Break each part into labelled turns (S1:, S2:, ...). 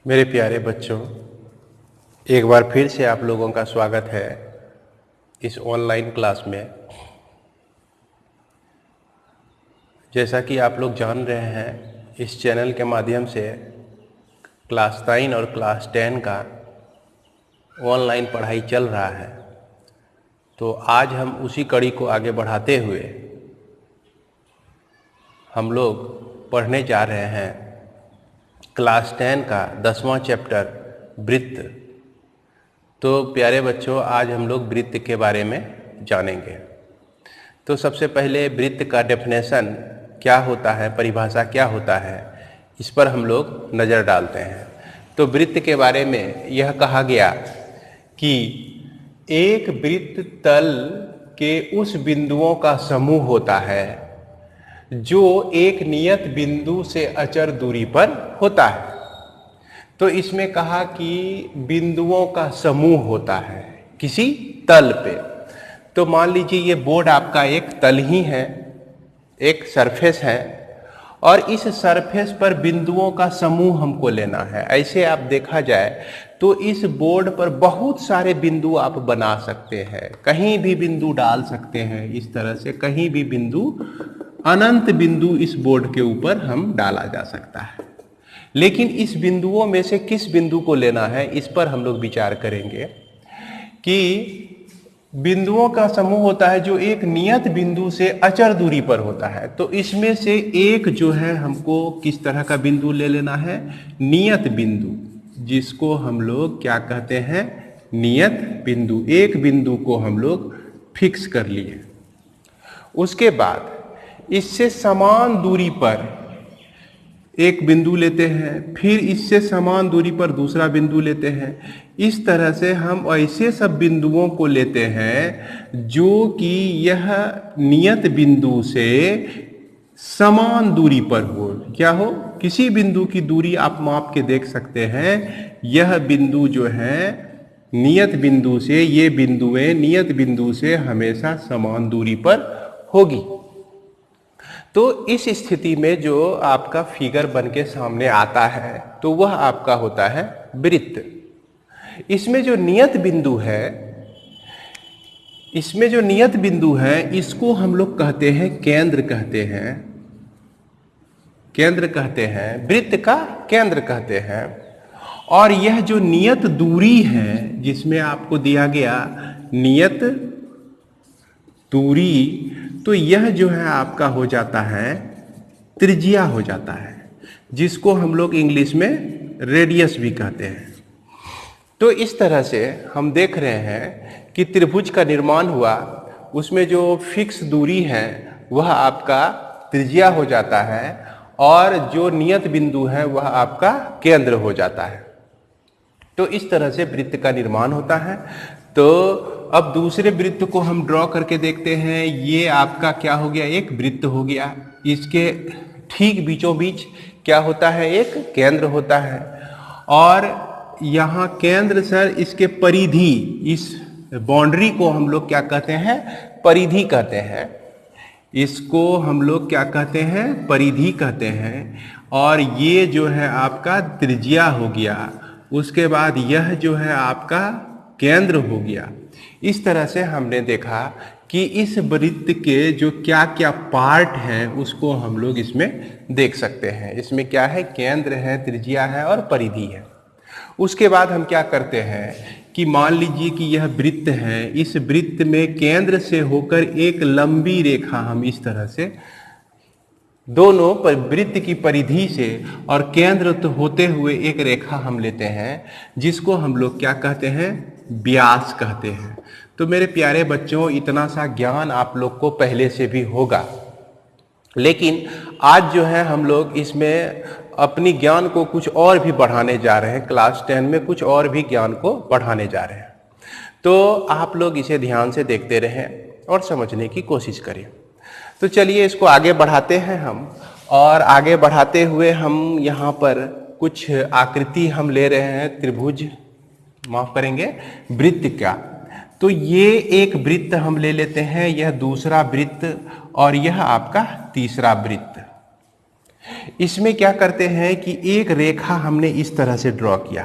S1: मेरे प्यारे बच्चों, एक बार फिर से आप लोगों का स्वागत है इस ऑनलाइन क्लास में। जैसा कि आप लोग जान रहे हैं, इस चैनल के माध्यम से क्लास 9 और क्लास 10 का ऑनलाइन पढ़ाई चल रहा है। तो आज हम उसी कड़ी को आगे बढ़ाते हुए हम लोग पढ़ने जा रहे हैं क्लास 10 का 10वां चैप्टर वृत्त। तो प्यारे बच्चों, आज हम लोग वृत्त के बारे में जानेंगे। तो सबसे पहले वृत्त का डेफिनेशन क्या होता है, परिभाषा क्या होता है, इस पर हम लोग नज़र डालते हैं। तो वृत्त के बारे में यह कहा गया कि एक वृत्त तल के उस बिंदुओं का समूह होता है जो एक नियत बिंदु से अचर दूरी पर होता है। तो इसमें कहा कि बिंदुओं का समूह होता है किसी तल पे। तो मान लीजिए ये बोर्ड आपका एक तल ही है, एक सरफेस है, और इस सरफेस पर बिंदुओं का समूह हमको लेना है। ऐसे आप देखा जाए तो इस बोर्ड पर बहुत सारे बिंदु आप बना सकते हैं, कहीं भी बिंदु डाल सकते हैं। इस तरह से कहीं भी बिंदु, अनंत बिंदु इस बोर्ड के ऊपर हम डाला जा सकता है। लेकिन इस बिंदुओं में से किस बिंदु को लेना है, इस पर हम लोग विचार करेंगे कि बिंदुओं का समूह होता है जो एक नियत बिंदु से अचर दूरी पर होता है। तो इसमें से एक जो है हमको किस तरह का बिंदु ले लेना है, नियत बिंदु, जिसको हम लोग क्या कहते हैं, नियत बिंदु। एक बिंदु को हम लोग फिक्स कर लिए। उसके बाद इससे समान दूरी पर एक बिंदु लेते हैं, फिर इससे समान दूरी पर दूसरा बिंदु लेते हैं। इस तरह से हम ऐसे सब बिंदुओं को लेते हैं जो कि यह नियत बिंदु से समान दूरी पर हो। क्या हो, किसी बिंदु की दूरी आप माप के देख सकते हैं। यह बिंदु जो है नियत बिंदु से, ये बिंदुएं नियत बिंदु से हमेशा समान दूरी पर होगी। तो इस स्थिति में जो आपका फिगर बन के सामने आता है तो वह आपका होता है वृत्त। इसमें जो नियत बिंदु है, इसको हम लोग कहते हैं केंद्र कहते हैं, वृत्त का केंद्र कहते हैं। और यह जो नियत दूरी है, जिसमें आपको दिया गया नियत दूरी, तो यह जो है आपका हो जाता है त्रिज्या हो जाता है, जिसको हम लोग इंग्लिश में रेडियस भी कहते हैं। तो इस तरह से हम देख रहे हैं कि त्रिभुज का निर्माण हुआ, उसमें जो फिक्स दूरी है वह आपका त्रिज्या हो जाता है, और जो नियत बिंदु है वह आपका केंद्र हो जाता है। तो इस तरह से वृत्त का निर्माण होता है। तो अब दूसरे वृत्त को हम ड्रॉ करके देखते हैं। ये आपका क्या हो गया, एक वृत्त हो गया। इसके ठीक बीचों बीच क्या होता है, एक केंद्र होता है। और यहाँ केंद्र सर, इसके परिधि, इस बाउंड्री को हम लोग क्या कहते हैं, परिधि कहते हैं। इसको हम लोग क्या कहते हैं, परिधि कहते हैं। और ये जो है आपका त्रिज्या हो गया। उसके बाद यह जो है आपका केंद्र हो गया। इस तरह से हमने देखा कि इस वृत्त के जो क्या क्या पार्ट हैं उसको हम लोग इसमें देख सकते हैं। इसमें क्या है, केंद्र है, त्रिज्या है और परिधि है। उसके बाद हम क्या करते हैं कि मान लीजिए कि यह वृत्त है, इस वृत्त में केंद्र से होकर एक लंबी रेखा हम इस तरह से दोनों पर वृत्त की परिधि से और केंद्र तो होते हुए एक रेखा हम लेते हैं, जिसको हम लोग क्या कहते हैं, व्यास कहते हैं। तो मेरे प्यारे बच्चों, इतना सा ज्ञान आप लोग को पहले से भी होगा, लेकिन आज जो है हम लोग इसमें अपनी ज्ञान को कुछ और भी बढ़ाने जा रहे हैं। क्लास 10 में कुछ और भी ज्ञान को बढ़ाने जा रहे हैं। तो आप लोग इसे ध्यान से देखते रहें और समझने की कोशिश करें। तो चलिए इसको आगे बढ़ाते हैं हम। और आगे बढ़ाते हुए हम यहाँ पर कुछ आकृति हम ले रहे हैं, त्रिभुज, माफ करेंगे, वृत्त का। तो ये एक वृत्त हम ले लेते हैं, यह दूसरा वृत्त, और यह आपका तीसरा वृत्त। इसमें क्या करते हैं कि एक रेखा हमने इस तरह से ड्रॉ किया।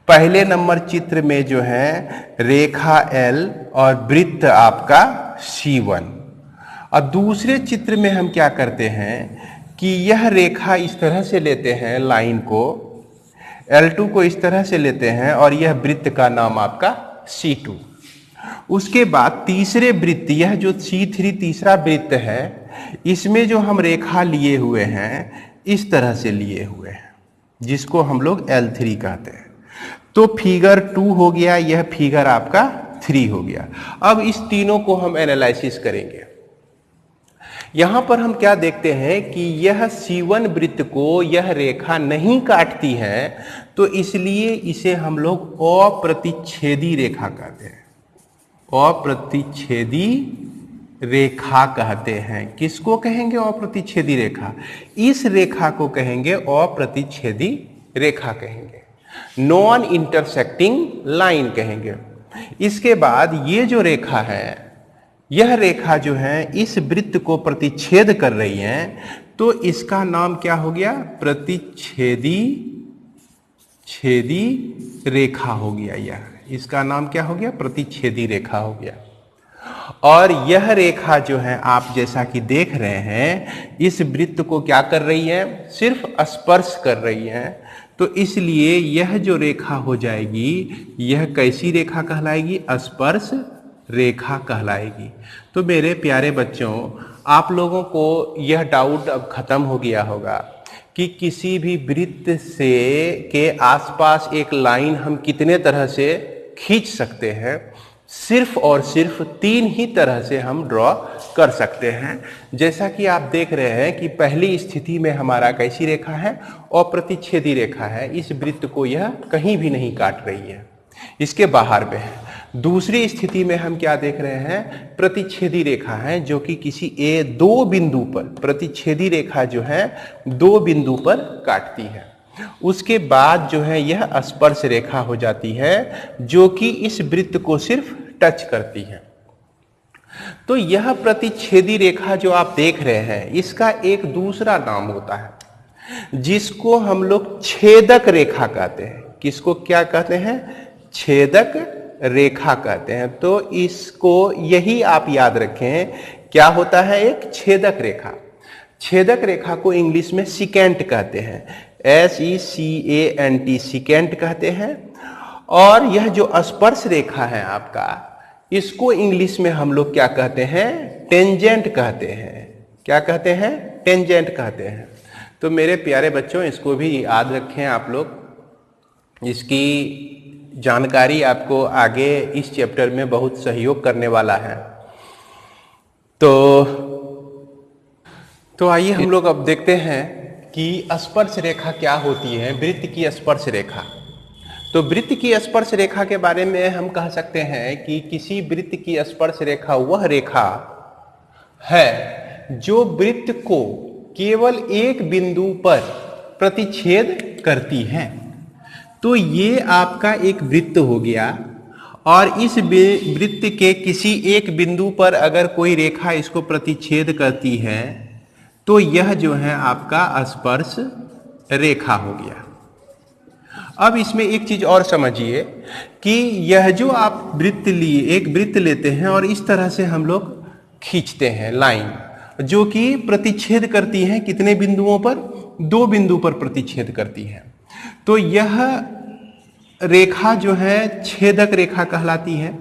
S1: पहले नंबर चित्र में जो है रेखा L और वृत्त आपका C1, और दूसरे चित्र में हम क्या करते हैं कि यह रेखा इस तरह से लेते हैं, लाइन को L2 को इस तरह से लेते हैं और यह वृत्त का नाम आपका C2। उसके बाद तीसरे वृत्त, यह जो C3 तीसरा वृत्त है, इसमें जो हम रेखा लिए हुए हैं इस तरह से लिए हुए हैं, जिसको हम लोग L3 कहते हैं। तो फिगर 2 हो गया, यह फिगर आपका 3 हो गया। अब इस तीनों को हम एनालिसिस करेंगे। यहां पर हम क्या देखते हैं कि यह C1 वृत्त को यह रेखा नहीं काटती है, तो इसलिए इसे हम लोग अप्रतिच्छेदी रेखा कहते हैं। अप्रतिच्छेदी रेखा कहते हैं। किसको कहेंगे अप्रतिच्छेदी रेखा? इस रेखा को कहेंगे अप्रतिच्छेदी रेखा कहेंगे, नॉन इंटरसेक्टिंग लाइन कहेंगे। इसके बाद ये जो रेखा है, यह रेखा जो है इस वृत्त को प्रतिच्छेद कर रही है, तो इसका नाम क्या हो गया? प्रतिच्छेदी रेखा हो गया। यह इसका नाम क्या हो गया? प्रतिच्छेदी रेखा हो गया। और यह रेखा जो है आप जैसा कि देख रहे हैं, इस वृत्त को क्या कर रही है? सिर्फ स्पर्श कर रही है। तो इसलिए यह जो रेखा हो जाएगी, यह कैसी रेखा कहलाएगी? स्पर्श रेखा कहलाएगी। तो मेरे प्यारे बच्चों, आप लोगों को यह डाउट अब खत्म हो गया होगा कि किसी भी वृत्त से के आसपास एक लाइन हम कितने तरह से खींच सकते हैं। सिर्फ और सिर्फ 3 ही तरह से हम ड्रॉ कर सकते हैं। जैसा कि आप देख रहे हैं कि पहली स्थिति में हमारा कैसी रेखा है? अप्रतिच्छेदी रेखा है। इस वृत्त को यह कहीं भी नहीं काट रही है, इसके बाहर में है। दूसरी स्थिति में हम क्या देख रहे हैं? प्रतिच्छेदी रेखा है, जो कि किसी दो बिंदु पर, प्रतिच्छेदी रेखा जो है 2 बिंदु पर काटती है। उसके बाद जो है यह स्पर्श रेखा हो जाती है, जो कि इस वृत्त को सिर्फ टच करती है। तो यह प्रतिच्छेदी रेखा जो आप देख रहे हैं, इसका एक दूसरा नाम होता है, जिसको हम लोग छेदक रेखा कहते हैं। किसको क्या कहते हैं? छेदक रेखा कहते हैं। तो इसको यही आप याद रखें, क्या होता है? एक छेदक रेखा। छेदक रेखा को इंग्लिश में सिकेंट कहते हैं, SECANT, सिकेंट कहते हैं। और यह जो स्पर्श रेखा है आपका, इसको इंग्लिश में हम लोग क्या कहते हैं? टेंजेंट कहते हैं। क्या कहते हैं? टेंजेंट कहते हैं। तो मेरे प्यारे बच्चों, इसको भी याद रखें आप लोग। इसकी जानकारी आपको आगे इस चैप्टर में बहुत सहयोग करने वाला है। तो आइए हम लोग अब देखते हैं कि स्पर्श रेखा क्या होती है, वृत्त की स्पर्श रेखा। तो वृत्त की स्पर्श रेखा के बारे में हम कह सकते हैं कि किसी वृत्त की स्पर्श रेखा वह रेखा है जो वृत्त को केवल एक बिंदु पर प्रतिच्छेद करती है। तो ये आपका एक वृत्त हो गया, और इस वृत्त के किसी एक बिंदु पर अगर कोई रेखा इसको प्रतिच्छेद करती है, तो यह जो है आपका स्पर्श रेखा हो गया। अब इसमें एक चीज और समझिए कि यह जो आप वृत्त लिए, एक वृत्त लेते हैं और इस तरह से हम लोग खींचते हैं लाइन, जो कि प्रतिच्छेद करती है कितने बिंदुओं पर? 2 बिंदु पर प्रतिच्छेद करती है। तो यह रेखा जो है छेदक रेखा कहलाती है।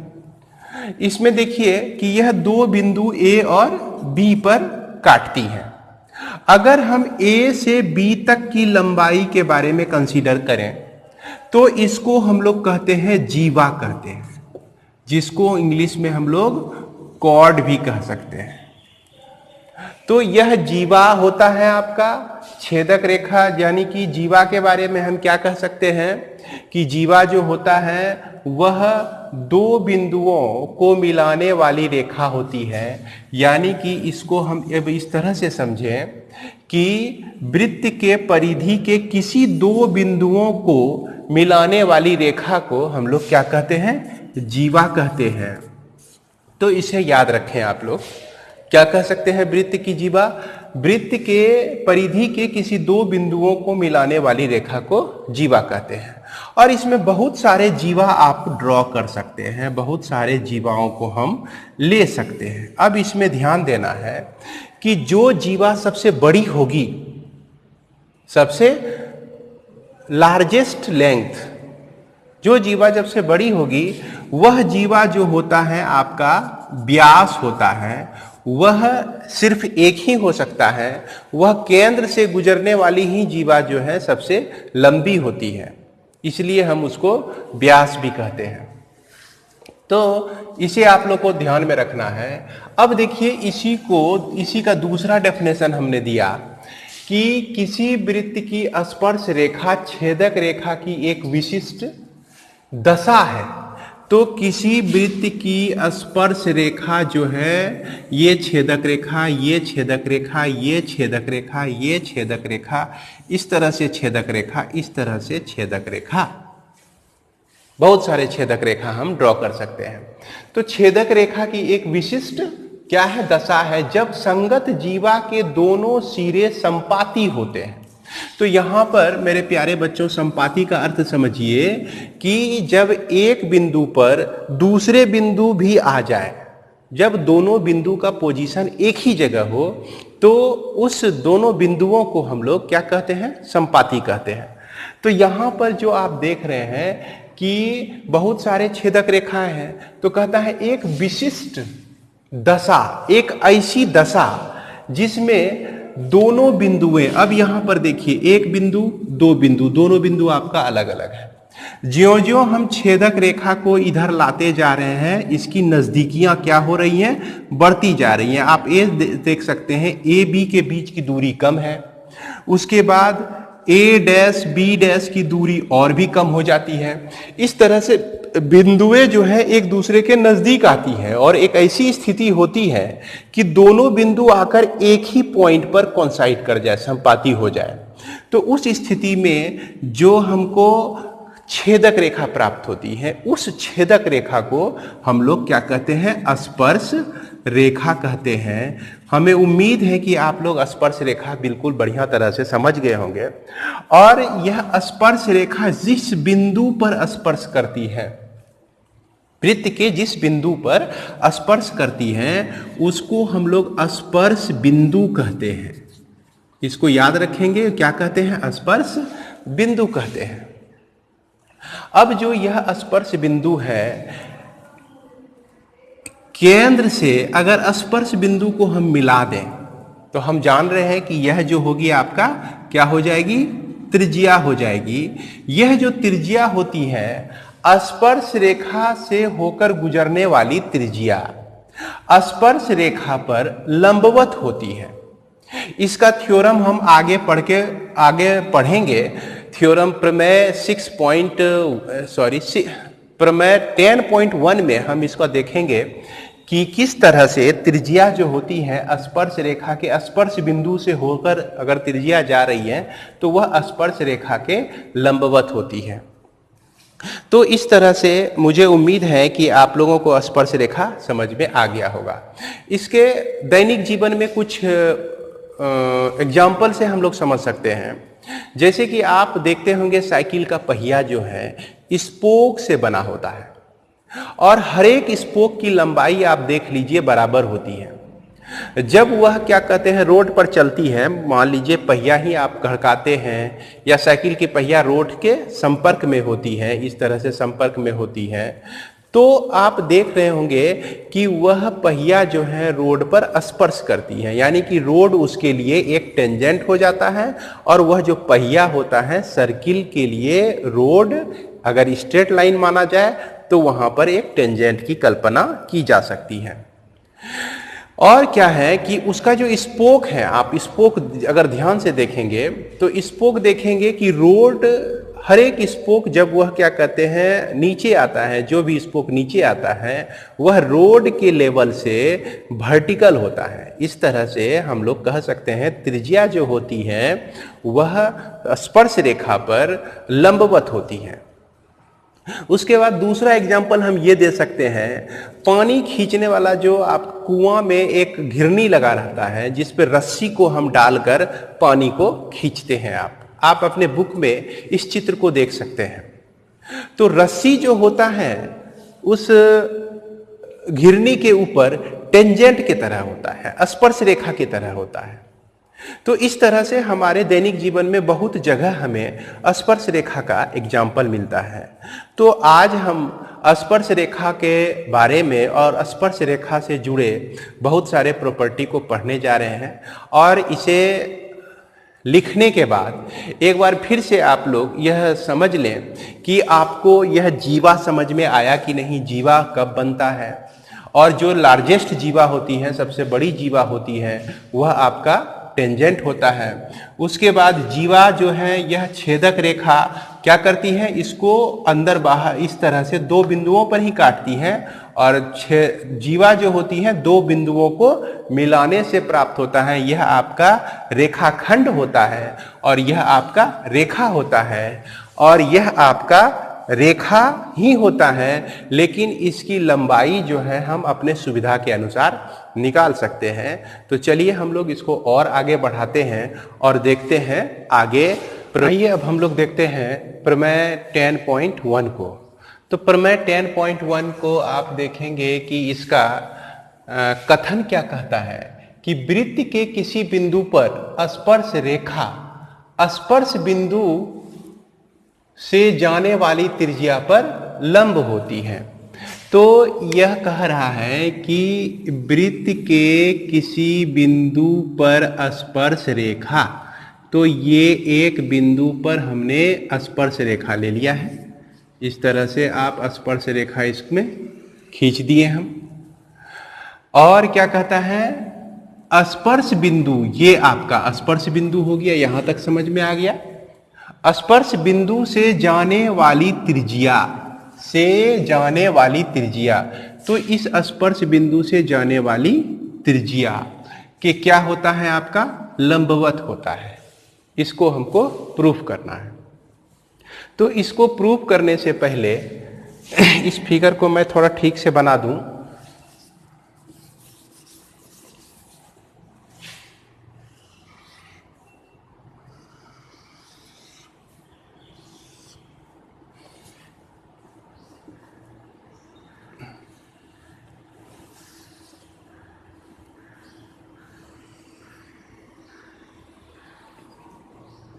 S1: इसमें देखिए कि यह 2 बिंदु A और B पर काटती है। अगर हम A से B तक की लंबाई के बारे में कंसीडर करें, तो इसको हम लोग कहते हैं जीवा कहते हैं, जिसको इंग्लिश में हम लोग कॉर्ड भी कह सकते हैं। तो यह जीवा होता है आपका छेदक रेखा। यानी कि जीवा के बारे में हम क्या कह सकते हैं कि जीवा जो होता है वह 2 बिंदुओं को मिलाने वाली रेखा होती है। यानी कि इसको हम अब इस तरह से समझें कि वृत्त के परिधि के किसी 2 बिंदुओं को मिलाने वाली रेखा को हम लोग क्या कहते हैं? जीवा कहते हैं। तो इसे याद रखें आप लोग। क्या कह सकते हैं वृत्त की जीवा? वृत्त के परिधि के किसी दो बिंदुओं को मिलाने वाली रेखा को जीवा कहते हैं। और इसमें बहुत सारे जीवा आप ड्रॉ कर सकते हैं, बहुत सारे जीवाओं को हम ले सकते हैं। अब इसमें ध्यान देना है कि जो जीवा सबसे बड़ी होगी, सबसे लार्जेस्ट लेंथ, जो जीवा जब से बड़ी होगी, वह जीवा जो होता है आपका व्यास होता है, वह सिर्फ एक ही हो सकता है। वह केंद्र से गुजरने वाली ही जीवा जो है सबसे लंबी होती है, इसलिए हम उसको व्यास भी कहते हैं। तो इसे आप लोग को ध्यान में रखना है। अब देखिए, इसी का दूसरा डेफिनेशन हमने दिया कि किसी वृत्त की स्पर्श रेखा छेदक रेखा की एक विशिष्ट दशा है। तो किसी वृत्त की स्पर्श रेखा जो है, ये छेदक रेखा, ये छेदक रेखा, ये छेदक रेखा, ये छेदक रेखा, इस तरह से छेदक रेखा, इस तरह से छेदक रेखा, बहुत सारे छेदक रेखा हम ड्रॉ कर सकते हैं। तो छेदक रेखा की एक विशिष्ट क्या है, दशा है, जब संगत जीवा के दोनों सिरे संपाती होते हैं। तो यहां पर मेरे प्यारे बच्चों, संपाती का अर्थ समझिए कि जब एक बिंदु पर दूसरे बिंदु भी आ जाए, जब दोनों बिंदु का पोजीशन एक ही जगह हो, तो उस दोनों बिंदुओं को हम लोग क्या कहते हैं, संपाती कहते हैं। तो यहां पर जो आप देख रहे हैं कि बहुत सारे छेदक रेखाएं हैं, तो कहता है एक विशिष्ट दशा, एक ऐसी दशा जिसमें दोनों बिंदुएं, अब यहां पर देखिए, एक बिंदु, दो बिंदु, दोनों बिंदु आपका अलग अलग है। ज्यों-ज्यों हम छेदक रेखा को इधर लाते जा रहे हैं, इसकी नजदीकियां क्या हो रही हैं, बढ़ती जा रही हैं। आप ये देख सकते हैं, ए बी के बीच की दूरी कम है, उसके बाद ए डैश बी डैश की दूरी और भी कम हो जाती है। इस तरह से बिंदुएं जो है एक दूसरे के नजदीक आती है, और एक ऐसी स्थिति होती है कि दोनों बिंदु आकर एक ही पॉइंट पर कोइंसाइड कर जाए, संपाती हो जाए। तो उस स्थिति में जो हमको छेदक रेखा प्राप्त होती है, उस छेदक रेखा को हम लोग क्या कहते हैं, स्पर्श रेखा कहते हैं। हमें उम्मीद है कि आप लोग स्पर्श रेखा बिल्कुल बढ़िया तरह से समझ गए होंगे। और यह स्पर्श रेखा जिस बिंदु पर स्पर्श करती है, वृत्त के जिस बिंदु पर स्पर्श करती है, उसको हम लोग स्पर्श बिंदु कहते हैं। इसको याद रखेंगे, क्या कहते हैं, स्पर्श बिंदु कहते हैं। अब जो यह स्पर्श बिंदु है, केंद्र से अगर स्पर्श बिंदु को हम मिला दें, तो हम जान रहे हैं कि यह जो होगी आपका क्या हो जाएगी, त्रिज्या हो जाएगी। यह जो त्रिज्या होती है, स्पर्श रेखा से होकर गुजरने वाली त्रिज्या स्पर्श रेखा पर लंबवत होती है। इसका थ्योरम हम आगे पढ़ेंगे। थ्योरम प्रमेय 10.1 में हम इसको देखेंगे कि किस तरह से त्रिज्या जो होती है स्पर्श रेखा के स्पर्श बिंदु से होकर अगर त्रिज्या जा रही है, तो वह स्पर्श रेखा के लंबवत होती है। तो इस तरह से मुझे उम्मीद है कि आप लोगों को स्पर्श रेखा समझ में आ गया होगा। इसके दैनिक जीवन में कुछ एग्जाम्पल से हम लोग समझ सकते हैं। जैसे कि आप देखते होंगे, साइकिल का पहिया जो है स्पोक से बना होता है, और हर एक स्पोक की लंबाई आप देख लीजिए बराबर होती है। जब वह क्या कहते हैं, रोड पर चलती है, मान लीजिए पहिया ही आप घड़काते हैं, या साइकिल की पहिया रोड के संपर्क में होती है, इस तरह से संपर्क में होती है, तो आप देख रहे होंगे कि वह पहिया जो है रोड पर स्पर्श करती है, यानी कि रोड उसके लिए एक टेंजेंट हो जाता है, और वह जो पहिया होता है सर्किल के लिए रोड अगर स्ट्रेट लाइन माना जाए तो वहां पर एक टेंजेंट की कल्पना की जा सकती है। और क्या है कि उसका जो स्पोक है, आप स्पोक अगर ध्यान से देखेंगे तो स्पोक देखेंगे कि रोड, हर एक स्पोक जब वह क्या कहते हैं नीचे आता है, जो भी स्पोक नीचे आता है वह रोड के लेवल से वर्टिकल होता है। इस तरह से हम लोग कह सकते हैं त्रिज्या जो होती है वह स्पर्श रेखा पर लंबवत होती है। उसके बाद दूसरा एग्जाम्पल हम ये दे सकते हैं, पानी खींचने वाला जो आप कुआं में एक घिरनी लगा रहता है जिस पे रस्सी को हम डालकर पानी को खींचते हैं। आप अपने बुक में इस चित्र को देख सकते हैं। तो रस्सी जो होता है उस घिरनी के ऊपर टेंजेंट की तरह होता है, स्पर्श रेखा की तरह होता है। तो इस तरह से हमारे दैनिक जीवन में बहुत जगह हमें स्पर्श रेखा का एग्जाम्पल मिलता है। तो आज हम स्पर्श रेखा के बारे में और स्पर्श रेखा से जुड़े बहुत सारे प्रॉपर्टी को पढ़ने जा रहे हैं, और इसे लिखने के बाद एक बार फिर से आप लोग यह समझ लें कि आपको यह जीवा समझ में आया कि नहीं, जीवा कब बनता है, और जो लार्जेस्ट जीवा होती है, सबसे बड़ी जीवा होती है, वह आपका टेंजेंट होता है। उसके बाद जीवा जो है यह छेदक रेखा क्या करती है, इसको अंदर बाहर इस तरह से दो बिंदुओं पर ही काटती है, और जीवा जो होती है दो बिंदुओं को मिलाने से प्राप्त होता है। यह आपका रेखाखंड होता है और यह आपका रेखा होता है, और यह आपका रेखा ही होता है, लेकिन इसकी लंबाई जो है हम अपने सुविधा के अनुसार निकाल सकते हैं। तो चलिए हम लोग इसको और आगे बढ़ाते हैं और देखते हैं आगे। आइए अब हम लोग देखते हैं प्रमेय 10.1 को। तो प्रमेय 10.1 को आप देखेंगे कि इसका कथन क्या कहता है कि वृत्त के किसी बिंदु पर स्पर्श रेखा स्पर्श बिंदु से जाने वाली त्रिज्या पर लंब होती है। तो यह कह रहा है कि वृत्त के किसी बिंदु पर स्पर्श रेखा, तो ये एक बिंदु पर हमने स्पर्श रेखा ले लिया है। इस तरह से आप स्पर्श रेखा इसमें खींच दिए हम। और क्या कहता है, स्पर्श बिंदु, ये आपका स्पर्श बिंदु हो गया, यहां तक समझ में आ गया। स्पर्श बिंदु से जाने वाली त्रिज्या, तो इस स्पर्श बिंदु से जाने वाली त्रिज्या के क्या होता है, आपका लंबवत होता है। इसको हमको प्रूफ करना है। तो इसको प्रूफ करने से पहले इस फिगर को मैं थोड़ा ठीक से बना दूं।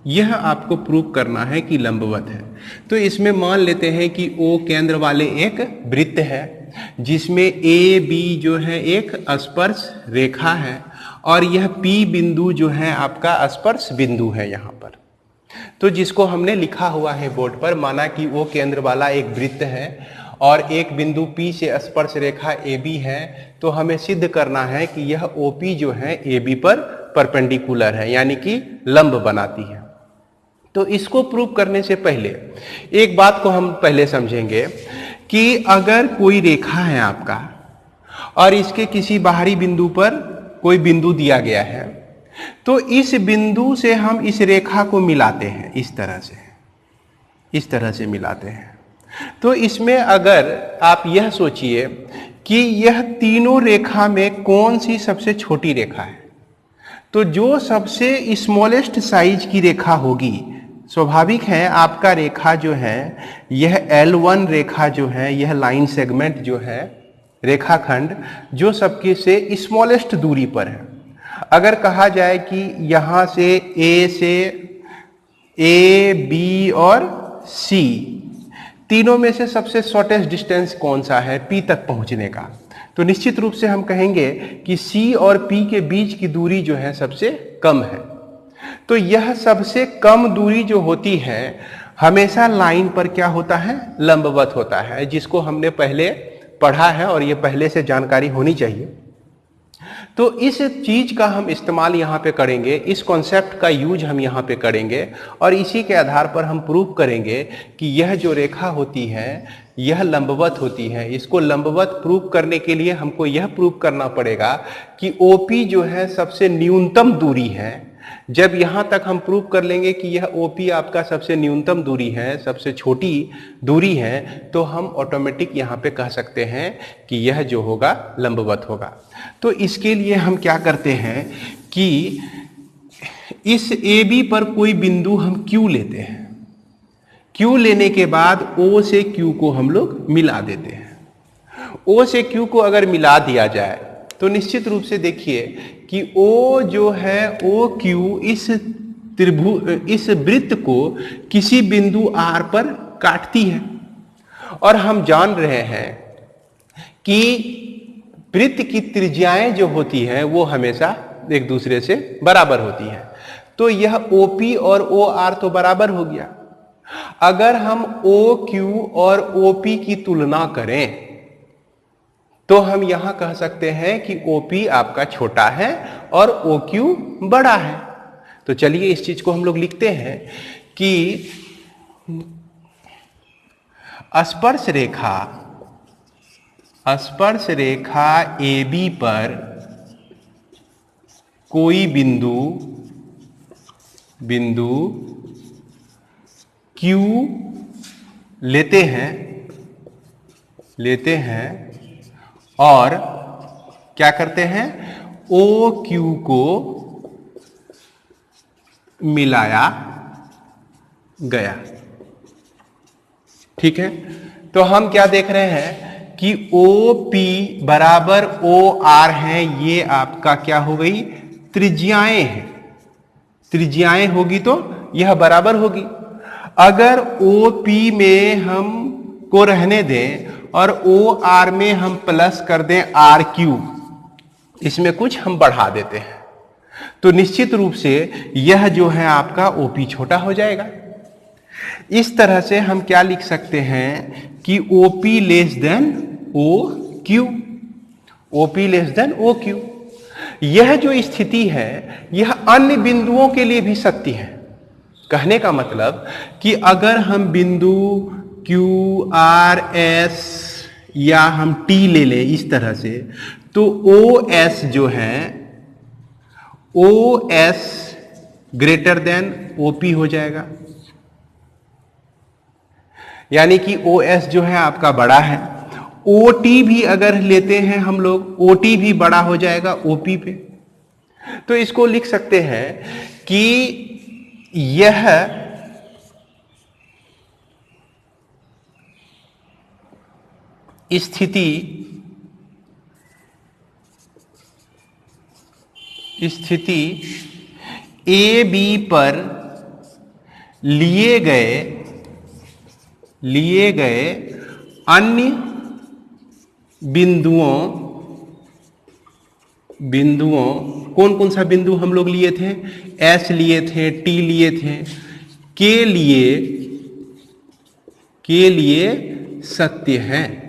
S1: यह आपको प्रूव करना है कि लंबवत है। तो इसमें मान लेते हैं कि O केंद्र वाले एक वृत्त है जिसमें AB जो है एक स्पर्श रेखा है, और यह P बिंदु जो है आपका स्पर्श बिंदु है यहाँ पर। तो जिसको हमने लिखा हुआ है बोर्ड पर, माना कि O केंद्र वाला एक वृत्त है और एक बिंदु P से स्पर्श रेखा AB है, तो हमें सिद्ध करना है कि यह OP जो है AB पर परपेंडिकुलर है, यानी कि लंब बनाती है। तो इसको प्रूव करने से पहले एक बात को हम पहले समझेंगे कि अगर कोई रेखा है आपका और इसके किसी बाहरी बिंदु पर कोई बिंदु दिया गया है, तो इस बिंदु से हम इस रेखा को मिलाते हैं, इस तरह से मिलाते हैं। तो इसमें अगर आप यह सोचिए कि यह तीनों रेखा में कौन सी सबसे छोटी रेखा है, तो जो सबसे स्मॉलेस्ट साइज की रेखा होगी, स्वाभाविक है आपका रेखा जो है यह L1 रेखा जो है, यह लाइन सेगमेंट जो है, रेखाखंड जो सबके से स्मॉलेस्ट दूरी पर है। अगर कहा जाए कि यहाँ से A, B और C तीनों में से सबसे शॉर्टेस्ट डिस्टेंस कौन सा है P तक पहुँचने का, तो निश्चित रूप से हम कहेंगे कि C और P के बीच की दूरी जो है सबसे कम है। तो यह सबसे कम दूरी जो होती है हमेशा लाइन पर क्या होता है, लंबवत होता है, जिसको हमने पहले पढ़ा है और ये पहले से जानकारी होनी चाहिए। तो इस चीज का हम इस्तेमाल यहाँ पे करेंगे, इस कॉन्सेप्ट का यूज हम यहाँ पे करेंगे, और इसी के आधार पर हम प्रूव करेंगे कि यह जो रेखा होती है यह लंबवत होती है। इसको लंबवत प्रूव करने के लिए हमको यह प्रूव करना पड़ेगा कि OP जो है सबसे न्यूनतम दूरी है, जब यहां तक हम प्रूव कर लेंगे कि यह OP आपका सबसे न्यूनतम दूरी है, सबसे छोटी दूरी है, तो हम ऑटोमेटिक यहां पे कह सकते हैं कि यह जो होगा लंबवत होगा। तो इसके लिए हम क्या करते हैं कि इस AB पर कोई बिंदु हम Q लेते हैं। Q लेने के बाद O से Q को हम लोग मिला देते हैं। O से Q को अगर मिला दिया जाए तो निश्चित रूप से देखिए कि O जो है OQ इस वृत्त को किसी बिंदु R पर काटती है, और हम जान रहे हैं कि वृत्त की त्रिज्याएं जो होती हैं वो हमेशा एक दूसरे से बराबर होती हैं। तो यह OP और OR तो बराबर हो गया। अगर हम OQ और OP की तुलना करें तो हम यहां कह सकते हैं कि OP आपका छोटा है और OQ बड़ा है। तो चलिए इस चीज को हम लोग लिखते हैं कि स्पर्श रेखा AB पर कोई बिंदु Q लेते हैं और क्या करते हैं, OQ को मिलाया गया। ठीक है, तो हम क्या देख रहे हैं कि OP बराबर OR है, ये आपका क्या हो गई, त्रिज्याएं हैं। त्रिज्याएं होगी तो यह बराबर होगी। अगर OP में हम को रहने दें और OR में हम प्लस कर दें RQ, इसमें कुछ हम बढ़ा देते हैं, तो निश्चित रूप से यह जो है आपका OP छोटा हो जाएगा। इस तरह से हम क्या लिख सकते हैं कि OP less than OQ, OP less than OQ। यह जो स्थिति है यह अन्य बिंदुओं के लिए भी सत्य है। कहने का मतलब कि अगर हम बिंदु Q, R, S या हम T ले लें इस तरह से, तो OS जो है OS ग्रेटर देन OP हो जाएगा। यानी कि OS जो है आपका बड़ा है। OT भी अगर लेते हैं हम लोग, OT भी बड़ा हो जाएगा OP पे। तो इसको लिख सकते हैं कि यह स्थिति AB पर लिए गए अन्य बिंदुओं कौन कौन सा बिंदु हम लोग लिए थे, S लिए थे, T लिए थे, के लिए सत्य है।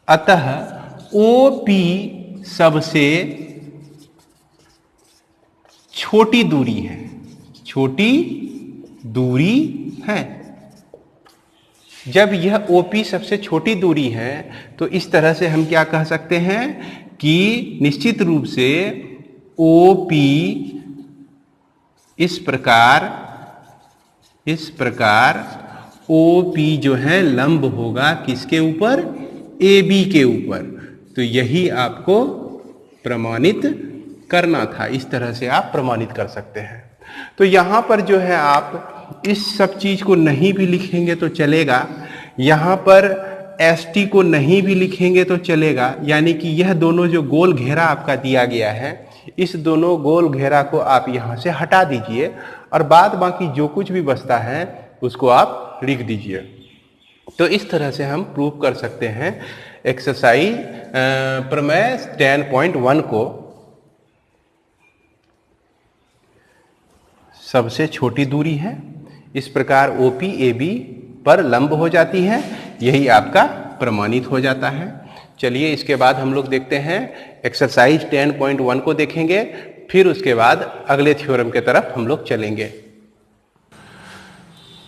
S1: अतः OP सबसे छोटी दूरी है। जब यह OP सबसे छोटी दूरी है तो इस तरह से हम क्या कह सकते हैं कि निश्चित रूप से OP इस प्रकार OP जो है लंब होगा किसके ऊपर, AB के ऊपर। तो यही आपको प्रमाणित करना था। इस तरह से आप प्रमाणित कर सकते हैं। तो यहां पर जो है आप इस सब चीज को नहीं भी लिखेंगे तो चलेगा, यहां पर ST को नहीं भी लिखेंगे तो चलेगा। यानी कि यह दोनों जो गोल घेरा आपका दिया गया है, इस दोनों गोल घेरा को आप यहां से हटा दीजिए और बाद बाकी जो कुछ भी बचता है उसको आप लिख दीजिए। तो इस तरह से हम प्रूव कर सकते हैं एक्सरसाइज प्रमेय 10.1 को। सबसे छोटी दूरी है, इस प्रकार OP AB पर लंब हो जाती है, यही आपका प्रमाणित हो जाता है। चलिए इसके बाद हम लोग देखते हैं एक्सरसाइज 10.1 को देखेंगे, फिर उसके बाद अगले थ्योरम के तरफ हम लोग चलेंगे।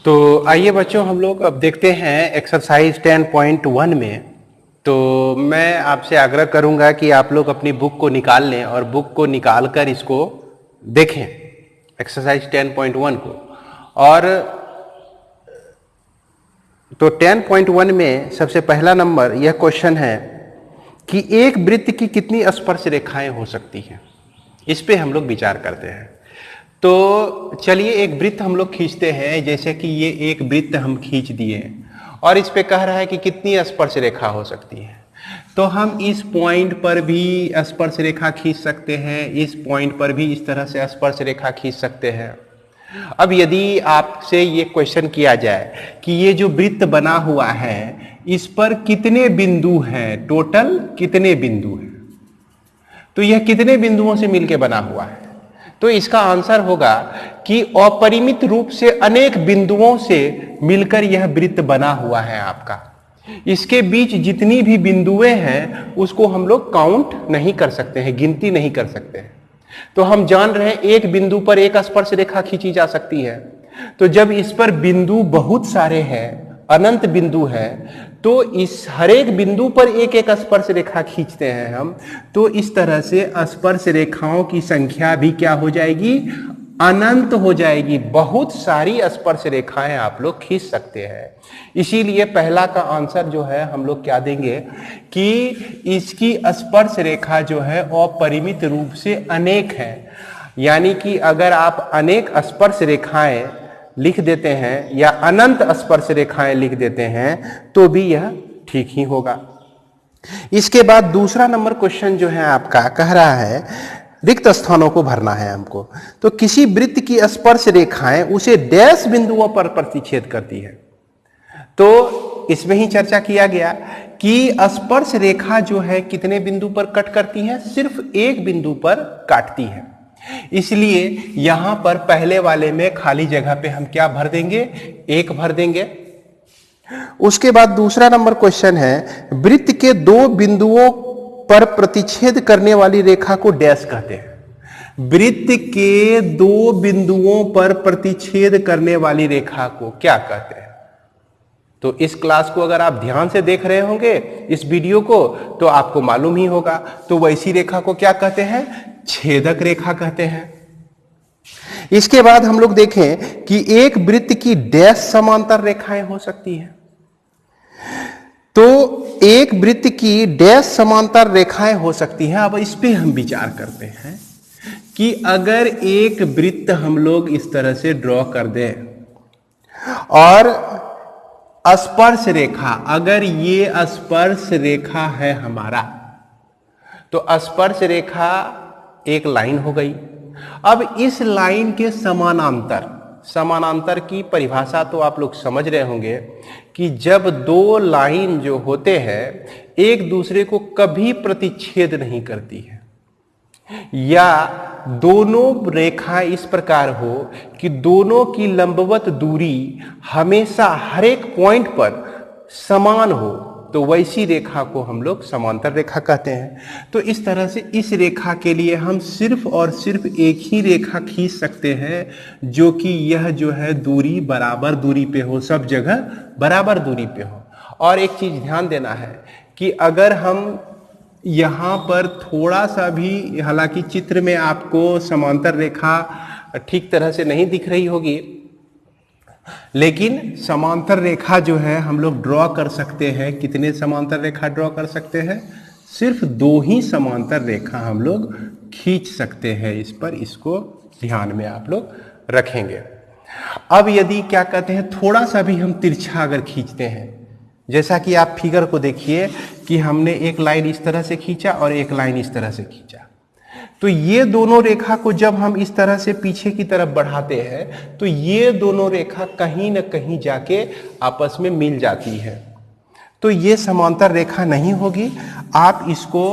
S1: तो आइए बच्चों हम लोग अब देखते हैं एक्सरसाइज 10.1 में तो मैं आपसे आग्रह करूंगा कि आप लोग अपनी बुक को निकाल लें और बुक को निकाल कर इसको देखें, एक्सरसाइज 10.1 को। और तो 10.1 में सबसे पहला नंबर यह क्वेश्चन है कि एक वृत्त की कितनी स्पर्श रेखाएं हो सकती हैं, इस पे हम लोग विचार करते हैं। तो चलिए एक वृत्त हम लोग खींचते हैं, जैसे कि ये एक वृत्त हम खींच दिए और इस पे कह रहा है कि कितनी स्पर्श रेखा हो सकती है। तो हम इस पॉइंट पर भी स्पर्श रेखा खींच सकते हैं, इस पॉइंट पर भी इस तरह से स्पर्श रेखा खींच सकते हैं। अब यदि आपसे ये क्वेश्चन किया जाए कि ये जो वृत्त बना हुआ है इस पर कितने बिंदु हैं, टोटल कितने बिंदु हैं, तो यह कितने बिंदुओं से मिलकर बना हुआ है, तो इसका आंसर होगा कि अपरिमित रूप से अनेक बिंदुओं से मिलकर यह वृत्त बना हुआ है आपका। इसके बीच जितनी भी बिंदुएं हैं उसको हम लोग काउंट नहीं कर सकते हैं, गिनती नहीं कर सकते हैं। तो हम जान रहे हैं एक बिंदु पर एक स्पर्श रेखा खींची जा सकती है। तो जब इस पर बिंदु बहुत सारे हैं, अनंत बिंदु है, तो इस हर एक बिंदु पर एक एक स्पर्श रेखा खींचते हैं हम, तो इस तरह से स्पर्श रेखाओं की संख्या भी क्या हो जाएगी, अनंत हो जाएगी। बहुत सारी स्पर्श रेखाएं आप लोग खींच सकते हैं। इसीलिए पहला का आंसर जो है हम लोग क्या देंगे कि इसकी स्पर्श रेखा जो है अपरिमित रूप से अनेक है। यानी कि अगर आप अनेक स्पर्श रेखाएं लिख देते हैं या अनंत स्पर्श रेखाएं लिख देते हैं तो भी यह ठीक ही होगा। इसके बाद दूसरा नंबर क्वेश्चन जो है आपका कह रहा है रिक्त स्थानों को भरना है हमको। तो किसी वृत्त की स्पर्श रेखाएं उसे डैश बिंदुओं पर प्रतिच्छेद करती है। तो इसमें ही चर्चा किया गया कि स्पर्श रेखा जो है कितने बिंदु पर कट करती है, सिर्फ एक बिंदु पर काटती है। इसलिए यहां पर पहले वाले में खाली जगह पे हम क्या भर देंगे, एक भर देंगे। उसके बाद दूसरा नंबर क्वेश्चन है वृत्त के दो बिंदुओं पर प्रतिच्छेद करने वाली रेखा को डैश कहते हैं। वृत्त के दो बिंदुओं पर प्रतिच्छेद करने वाली रेखा को क्या कहते हैं। तो इस क्लास को अगर आप ध्यान से देख रहे होंगे इस वीडियो को तो आपको मालूम ही होगा। तो वैसी रेखा को क्या कहते हैं, छेदक रेखा कहते हैं। इसके बाद हम लोग देखें कि एक वृत्त की डैश समांतर रेखाएं हो सकती हैं। तो एक वृत्त की डैश समांतर रेखाएं हो सकती हैं। अब इस पे हम विचार करते हैं कि अगर एक वृत्त हम लोग इस तरह से ड्रॉ कर दें और स्पर्श रेखा, अगर ये स्पर्श रेखा है हमारा, तो स्पर्श रेखा एक लाइन हो गई। अब इस लाइन के समानांतर, समानांतर की परिभाषा तो आप लोग समझ रहे होंगे कि जब दो लाइन जो होते हैं एक दूसरे को कभी प्रतिच्छेद नहीं करती है, या दोनों रेखाएं इस प्रकार हो कि दोनों की लंबवत दूरी हमेशा हर एक पॉइंट पर समान हो, तो वैसी रेखा को हम लोग समांतर रेखा कहते हैं। तो इस तरह से इस रेखा के लिए हम सिर्फ और सिर्फ एक ही रेखा खींच सकते हैं जो कि यह जो है दूरी बराबर दूरी पे हो, सब जगह बराबर दूरी पे हो। और एक चीज ध्यान देना है कि अगर हम यहाँ पर थोड़ा सा भी, हालांकि चित्र में आपको समांतर रेखा ठीक तरह से नहीं दिख रही होगी, लेकिन समांतर रेखा जो है हम लोग ड्रॉ कर सकते हैं। कितने समांतर रेखा ड्रॉ कर सकते हैं, सिर्फ दो ही समांतर रेखा हम लोग खींच सकते हैं। इस पर, इसको ध्यान में आप लोग रखेंगे। अब यदि क्या कहते हैं थोड़ा सा भी हम तिरछा अगर खींचते हैं, जैसा कि आप फिगर को देखिए कि हमने एक लाइन इस तरह से खींचा और एक लाइन इस तरह से खींचा, तो ये दोनों रेखा को जब हम इस तरह से पीछे की तरफ बढ़ाते हैं तो ये दोनों रेखा कहीं ना कहीं जाके आपस में मिल जाती है। तो ये समांतर रेखा नहीं होगी। आप इसको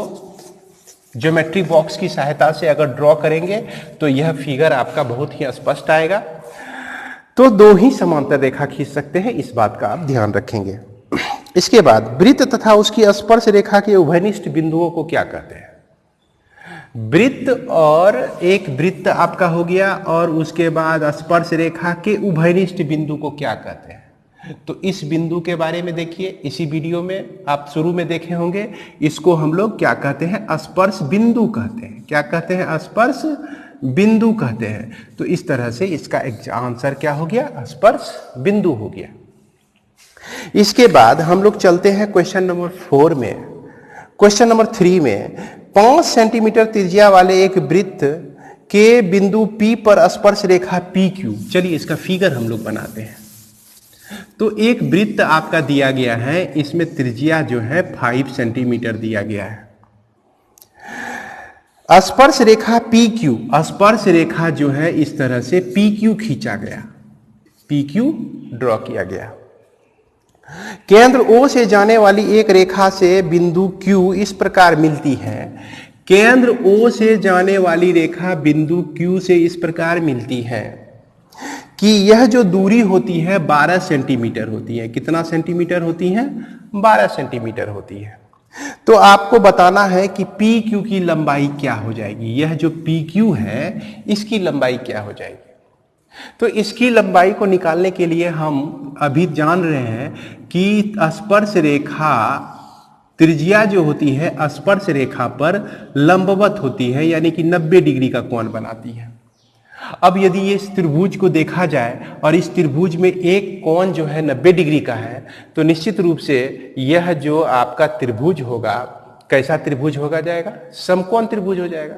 S1: ज्योमेट्री बॉक्स की सहायता से अगर ड्रॉ करेंगे तो यह फिगर आपका बहुत ही स्पष्ट आएगा। तो दो ही समांतर रेखा खींच सकते हैं, इस बात का आप ध्यान रखेंगे। इसके बाद वृत्त तथा उसकी स्पर्श रेखा के उभयनिष्ठ बिंदुओं को क्या कहते हैं। वृत्त और एक वृत्त आपका हो गया और उसके बाद स्पर्श रेखा के उभयनिष्ठ बिंदु को क्या कहते हैं। तो इस बिंदु के बारे में देखिए, इसी वीडियो में आप शुरू में देखे होंगे। इसको हम लोग क्या कहते हैं? स्पर्श बिंदु कहते हैं। क्या कहते हैं? स्पर्श बिंदु कहते हैं। तो इस तरह से इसका आंसर क्या हो गया? स्पर्श बिंदु हो गया। इसके बाद हम लोग चलते हैं क्वेश्चन नंबर 4 में। क्वेश्चन नंबर 3 में 5 सेंटीमीटर त्रिज्या वाले एक वृत्त के बिंदु P पर स्पर्श रेखा PQ। चलिए इसका फिगर हम लोग बनाते हैं। तो एक वृत्त आपका दिया गया है, इसमें त्रिज्या जो है 5 सेंटीमीटर दिया गया है। स्पर्श रेखा PQ, स्पर्श रेखा जो है इस तरह से PQ खींचा गया, PQ ड्रॉ किया गया। केंद्र O से जाने वाली एक रेखा से बिंदु Q इस प्रकार मिलती है। केंद्र O से जाने वाली रेखा बिंदु Q से इस प्रकार मिलती है कि यह जो दूरी होती है 12 सेंटीमीटर होती है। कितना सेंटीमीटर होती है? 12 सेंटीमीटर होती है। तो आपको बताना है कि PQ की लंबाई क्या हो जाएगी। यह जो PQ है इसकी लंबाई क्या हो जाएगी। तो इसकी लंबाई को निकालने के लिए हम अभी जान रहे हैं कि स्पर्श रेखा त्रिज्या जो होती है स्पर्श रेखा पर लंबवत होती है, यानी कि 90 डिग्री का कोण बनाती है। अब यदि ये इस त्रिभुज को देखा जाए और इस त्रिभुज में एक कोण जो है 90 डिग्री का है, तो निश्चित रूप से यह जो आपका त्रिभुज होगा, कैसा त्रिभुज होगा जाएगा? समकोण त्रिभुज हो जाएगा।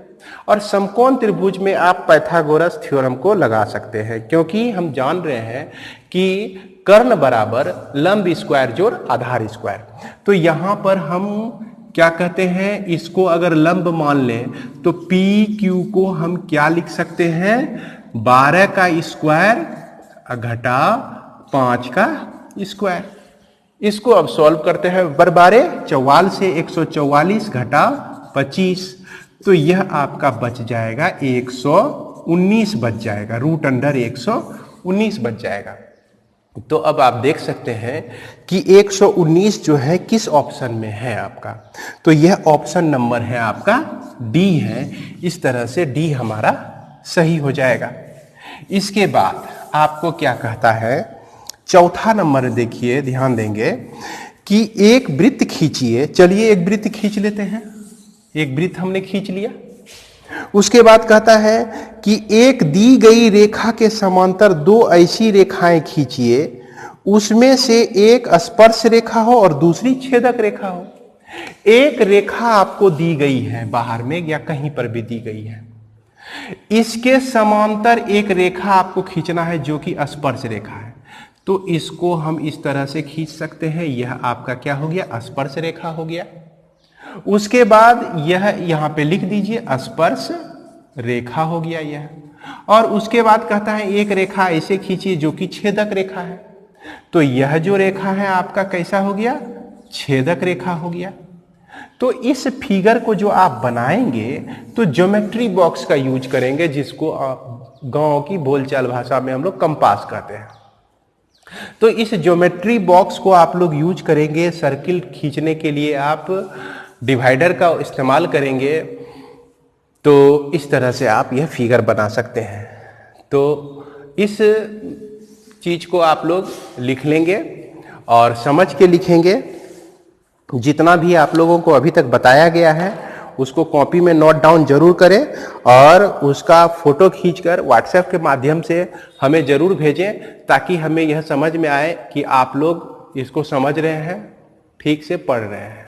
S1: और समकोण त्रिभुज में आप पाइथागोरस थ्योरम को लगा सकते हैं, क्योंकि हम जान रहे हैं कि कर्ण बराबर लंब स्क्वायर जोड़ आधार स्क्वायर। तो यहां पर हम क्या कहते हैं? इसको अगर लंब मान लें तो PQ को हम क्या लिख सकते हैं? 12 का स्क्वायर घटा 5 का स्क्वायर। इसको अब सॉल्व करते हैं। बरबारे 44 से 144 घटा 25, तो यह आपका बच जाएगा 119 बच जाएगा, रूट अंडर 119 बच जाएगा। तो अब आप देख सकते हैं कि 119 जो है किस ऑप्शन में है आपका। तो यह ऑप्शन नंबर है आपका डी है। इस तरह से डी हमारा सही हो जाएगा। इसके बाद आपको क्या कहता है? चौथा नंबर देखिए, ध्यान देंगे कि एक वृत्त खींचिए। चलिए एक वृत्त खींच लेते हैं। एक वृत्त हमने खींच लिया। उसके बाद कहता है कि एक दी गई रेखा के समांतर 2 ऐसी रेखाएं खींचिए, उसमें से एक स्पर्श रेखा हो और दूसरी छेदक रेखा हो। एक रेखा आपको दी गई है, बाहर में या कहीं पर भी दी गई है, इसके समांतर एक रेखा आपको खींचना है जो कि स्पर्श रेखा है। तो इसको हम इस तरह से खींच सकते हैं। यह आपका क्या हो गया? स्पर्श रेखा हो गया। उसके बाद यह यहां पे लिख दीजिए स्पर्श रेखा हो गया यह। और उसके बाद कहता है एक रेखा ऐसे खींचिए जो कि छेदक रेखा है। तो यह जो रेखा है आपका कैसा हो गया? छेदक रेखा हो गया। तो इस फिगर को जो आप बनाएंगे तो ज्योमेट्री बॉक्स का यूज करेंगे, जिसको गांव की बोलचाल भाषा में हम लोग कंपास कहते हैं। तो इस ज्योमेट्री बॉक्स को आप लोग यूज करेंगे। सर्किल खींचने के लिए आप डिवाइडर का इस्तेमाल करेंगे। तो इस तरह से आप यह फिगर बना सकते हैं। तो इस चीज को आप लोग लिख लेंगे और समझ के लिखेंगे। जितना भी आप लोगों को अभी तक बताया गया है उसको कॉपी में नोट डाउन जरूर करें और उसका फोटो खींचकर व्हाट्सएप के माध्यम से हमें जरूर भेजें, ताकि हमें यह समझ में आए कि आप लोग इसको समझ रहे हैं, ठीक से पढ़ रहे हैं।